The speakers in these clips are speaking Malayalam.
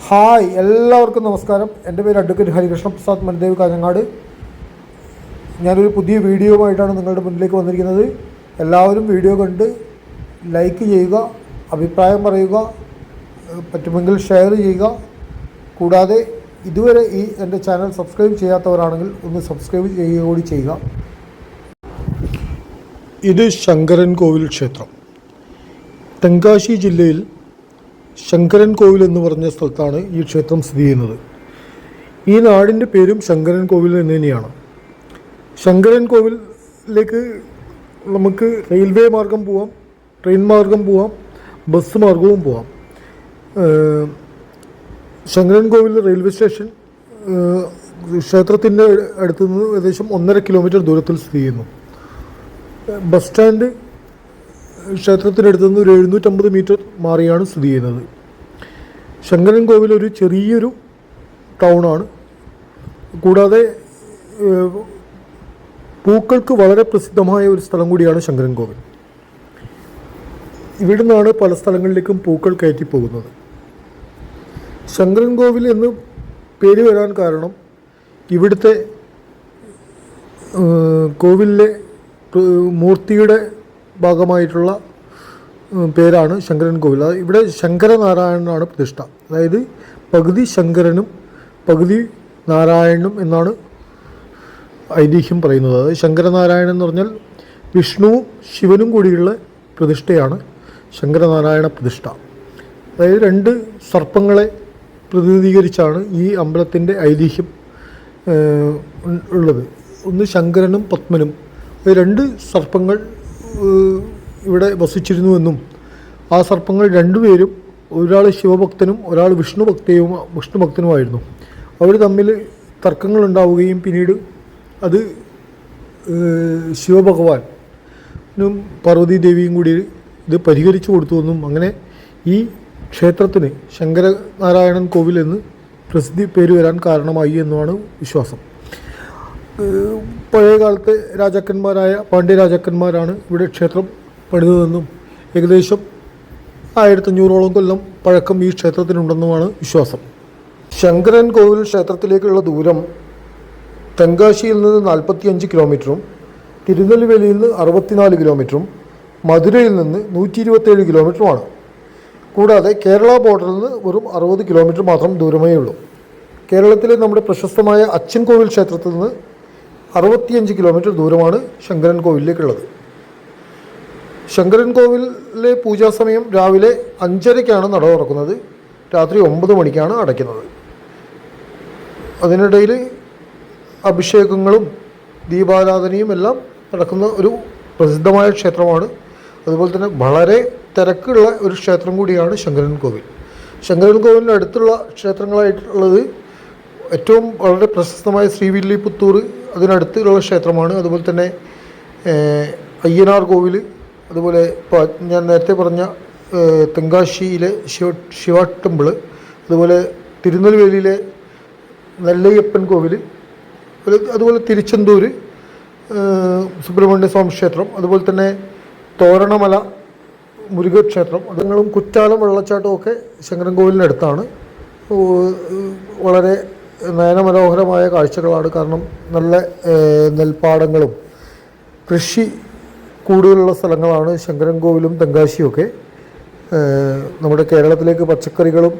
ഹായ്, എല്ലാവർക്കും നമസ്കാരം. എൻ്റെ പേര് അഡ്വക്കേറ്റ് ഹരികൃഷ്ണ പ്രസാദ് മൻദേവ് കാഞ്ഞങ്ങാട്. ഞാനൊരു പുതിയ വീഡിയോ ആയിട്ടാണ് നിങ്ങളുടെ മുന്നിലേക്ക് വന്നിരിക്കുന്നത്. എല്ലാവരും വീഡിയോ കണ്ട് ലൈക്ക് ചെയ്യുക, അഭിപ്രായം പറയുക, പറ്റുമെങ്കിൽ ഷെയർ ചെയ്യുക. കൂടാതെ ഇതുവരെ എൻ്റെ ചാനൽ സബ്സ്ക്രൈബ് ചെയ്യാത്തവരാണെങ്കിൽ ഒന്ന് സബ്സ്ക്രൈബ് ചെയ്യുക കൂടി ചെയ്യുക. ഇത് ശങ്കരൻ കോവിൽ ക്ഷേത്രം. തെങ്കാശി ജില്ലയിൽ ശങ്കരൻ കോവിൽ എന്ന് പറഞ്ഞ സ്ഥലത്താണ് ഈ ക്ഷേത്രം സ്ഥിതി ചെയ്യുന്നത്. ഈ നാടിൻ്റെ പേരും ശങ്കരൻ കോവിൽ എന്ന് തന്നെയാണ്. ശങ്കരൻ കോവിലേക്ക് നമുക്ക് റെയിൽവേ മാർഗം പോവാം, ട്രെയിൻ മാർഗം പോവാം, ബസ് മാർഗവും പോവാം. ശങ്കരൻ കോവിൽ റെയിൽവേ സ്റ്റേഷൻ ക്ഷേത്രത്തിൻ്റെ അടുത്ത് നിന്ന് ഏകദേശം 1.5 കിലോമീറ്റർ ദൂരത്തിൽ സ്ഥിതി ചെയ്യുന്നു. ബസ് സ്റ്റാൻഡ് ക്ഷേത്രത്തിനടുത്ത് നിന്ന് ഒരു 750 മീറ്റർ മാറിയാണ് സ്ഥിതി ചെയ്യുന്നത്. ശങ്കരൻ കോവിൽ ഒരു ചെറിയൊരു ടൗണാണ്. കൂടാതെ പൂക്കൾക്ക് വളരെ പ്രസിദ്ധമായ ഒരു സ്ഥലം കൂടിയാണ് ശങ്കരൻ കോവിൽ. ഇവിടെ നിന്നാണ് പല സ്ഥലങ്ങളിലേക്കും പൂക്കൾ കയറ്റി പോകുന്നത്. ശങ്കരൻ കോവിൽ എന്ന് പേര് വരാൻ കാരണം ഇവിടുത്തെ കോവിലിലെ മൂർത്തിയുടെ ഭാഗമായിട്ടുള്ള പേരാണ് ശങ്കരൻ കോവിൽ. ഇവിടെ ശങ്കരനാരായണനാണ് പ്രതിഷ്ഠ. അതായത് പകുതി ശങ്കരനും പകുതി നാരായണനും എന്നാണ് ഐതിഹ്യം പറയുന്നത്. അതായത് ശങ്കരനാരായണൻ എന്ന് പറഞ്ഞാൽ വിഷ്ണുവും ശിവനും കൂടിയുള്ള പ്രതിഷ്ഠയാണ് ശങ്കരനാരായണ പ്രതിഷ്ഠ. അതായത് 2 സർപ്പങ്ങളെ പ്രതിനിധീകരിച്ചാണ് ഈ അമ്പലത്തിൻ്റെ ഐതിഹ്യം ഉള്ളത്. ഒന്ന് ശങ്കരനും പത്മനും. 2 സർപ്പങ്ങൾ ഇവിടെ വസിച്ചിരുന്നുവെന്നും ആ സർപ്പങ്ങൾ 2 പേരും, ഒരാൾ ശിവഭക്തനും ഒരാൾ വിഷ്ണുഭക്തനുമായിരുന്നു. അവർ തമ്മിൽ തർക്കങ്ങളുണ്ടാവുകയും പിന്നീട് അത് ശിവഭഗവാനും പാർവതി ദേവിയും കൂടി ഇത് പരിഹരിച്ചു കൊടുത്തുവെന്നും അങ്ങനെ ഈ ക്ഷേത്രത്തിന് ശങ്കരനാരായണൻ കോവിൽ എന്ന് പ്രസിദ്ധി പേര് വരാൻ കാരണമായി എന്നുമാണ് വിശ്വാസം. പഴയ കാലത്തെ രാജാക്കന്മാരായ പാണ്ഡ്യ രാജാക്കന്മാരാണ് ഇവിടെ ക്ഷേത്രം പണിതതെന്നും ഏകദേശം 1500ഓളം കൊല്ലം പഴക്കം ഈ ക്ഷേത്രത്തിനുണ്ടെന്നുമാണ് വിശ്വാസം. ശങ്കരൻ കോവിൽ ക്ഷേത്രത്തിലേക്കുള്ള ദൂരം തെങ്കാശിയിൽ നിന്ന് 45 കിലോമീറ്ററും തിരുനെൽവേലിയിൽ നിന്ന് 64 കിലോമീറ്ററും മധുരയിൽ നിന്ന് 127 കിലോമീറ്ററുമാണ്. കൂടാതെ കേരള ബോർഡറിൽ നിന്ന് വെറും 60 കിലോമീറ്റർ മാത്രം ദൂരമേ ഉള്ളൂ. കേരളത്തിലെ നമ്മുടെ പ്രശസ്തമായ അച്ഛൻ കോവിൽ ക്ഷേത്രത്തിൽ നിന്ന് 65 കിലോമീറ്റർ ദൂരമാണ് ശങ്കരൻ കോവിലേക്കുള്ളത്. ശങ്കരൻ കോവിലിലെ പൂജാസമയം രാവിലെ 5:30ക്കാണ് നട തുറക്കുന്നത്, രാത്രി 9 മണിക്കാണ് അടയ്ക്കുന്നത്. അതിനിടയിൽ അഭിഷേകങ്ങളും ദീപാരാധനയും എല്ലാം നടക്കുന്ന ഒരു പ്രസിദ്ധമായ ക്ഷേത്രമാണ്. അതുപോലെ തന്നെ വളരെ തിരക്കുള്ള ഒരു ക്ഷേത്രം കൂടിയാണ് ശങ്കരൻ കോവിൽ. ശങ്കരൻ കോവിലിൻ്റെ അടുത്തുള്ള ക്ഷേത്രങ്ങളായിട്ടുള്ളത് ഏറ്റവും വളരെ പ്രശസ്തമായ ശ്രീവില്ലിപുത്തൂർ അതിനടുത്തുള്ള ക്ഷേത്രമാണ്. അതുപോലെ തന്നെ അയ്യനാർ കോവിൽ, അതുപോലെ ഞാൻ നേരത്തെ പറഞ്ഞ തെങ്കാശിയിലെ ശിവ ടെമ്പിൾ, അതുപോലെ തിരുനെൽവേലിയിലെ നെല്ലയ്യപ്പൻ കോവിൽ, അതുപോലെ തിരുച്ചെന്തൂർ സുബ്രഹ്മണ്യ സ്വാമി ക്ഷേത്രം, അതുപോലെ തന്നെ തോരണമല മുരുകക്ഷേത്രം, അതുങ്ങളും കുറ്റാലം വെള്ളച്ചാട്ടവും ഒക്കെ ശങ്കരൻ കോവിലിനടുത്താണ്. വളരെ നയനമനോഹരമായ കാഴ്ചകളാണ്. കാരണം നല്ല നെൽപ്പാടങ്ങളും കൃഷി കൂടുതലുള്ള സ്ഥലങ്ങളാണ് ശങ്കരൻ കോവിലും തെങ്കാശിയും ഒക്കെ. നമ്മുടെ കേരളത്തിലേക്ക് പച്ചക്കറികളും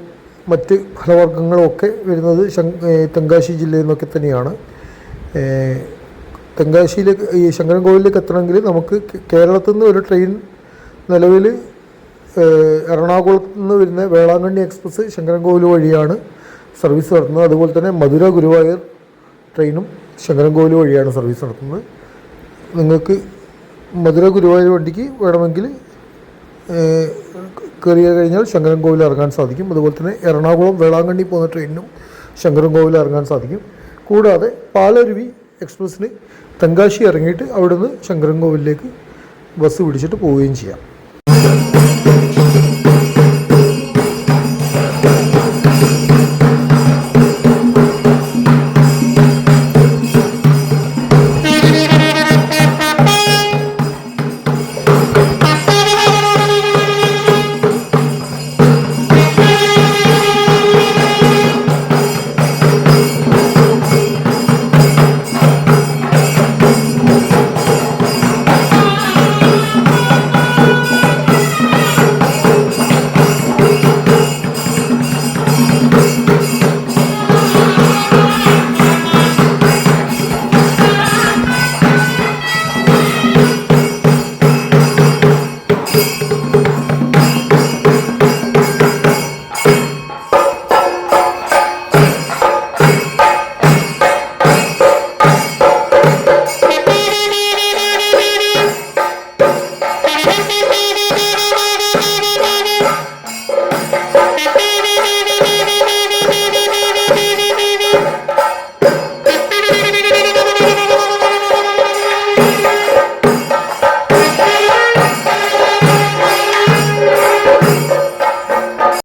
മറ്റ് ഫലവർഗ്ഗങ്ങളും ഒക്കെ വരുന്നത് തെങ്കാശി ജില്ലയിൽ നിന്നൊക്കെ തന്നെയാണ്. തെങ്കാശിയിലേക്ക് ഈ ശങ്കരൻ കോവിലേക്ക് എത്തണമെങ്കിൽ നമുക്ക് കേരളത്തിൽ നിന്ന് ഒരു ട്രെയിൻ നിലവിൽ എറണാകുളത്ത് നിന്ന് വരുന്ന വേളാങ്കണ്ണി എക്സ്പ്രസ് ശങ്കരൻ കോവിൽ വഴിയാണ് സർവീസ് നടത്തുന്നത്. അതുപോലെ തന്നെ മധുര ഗുരുവായൂർ ട്രെയിനും ശങ്കരൻ കോവിൽ വഴിയാണ് സർവീസ് നടത്തുന്നത്. നിങ്ങൾക്ക് മധുര ഗുരുവായൂർ വണ്ടിക്ക് വേണമെങ്കിൽ കയറി കഴിഞ്ഞാൽ ശങ്കരൻ കോവിൽ ഇറങ്ങാൻ സാധിക്കും. അതുപോലെ തന്നെ എറണാകുളം വേളാങ്കണ്ണി പോകുന്ന ട്രെയിനിനും ശങ്കരൻ കോവിൽ ഇറങ്ങാൻ സാധിക്കും. കൂടാതെ പാലരുവി എക്സ്പ്രസ്സിന് തെങ്കാശി ഇറങ്ങിയിട്ട് അവിടുന്ന് ശങ്കരൻ കോവിലേക്ക് ബസ് പിടിച്ചിട്ട് പോവുകയും ചെയ്യാം.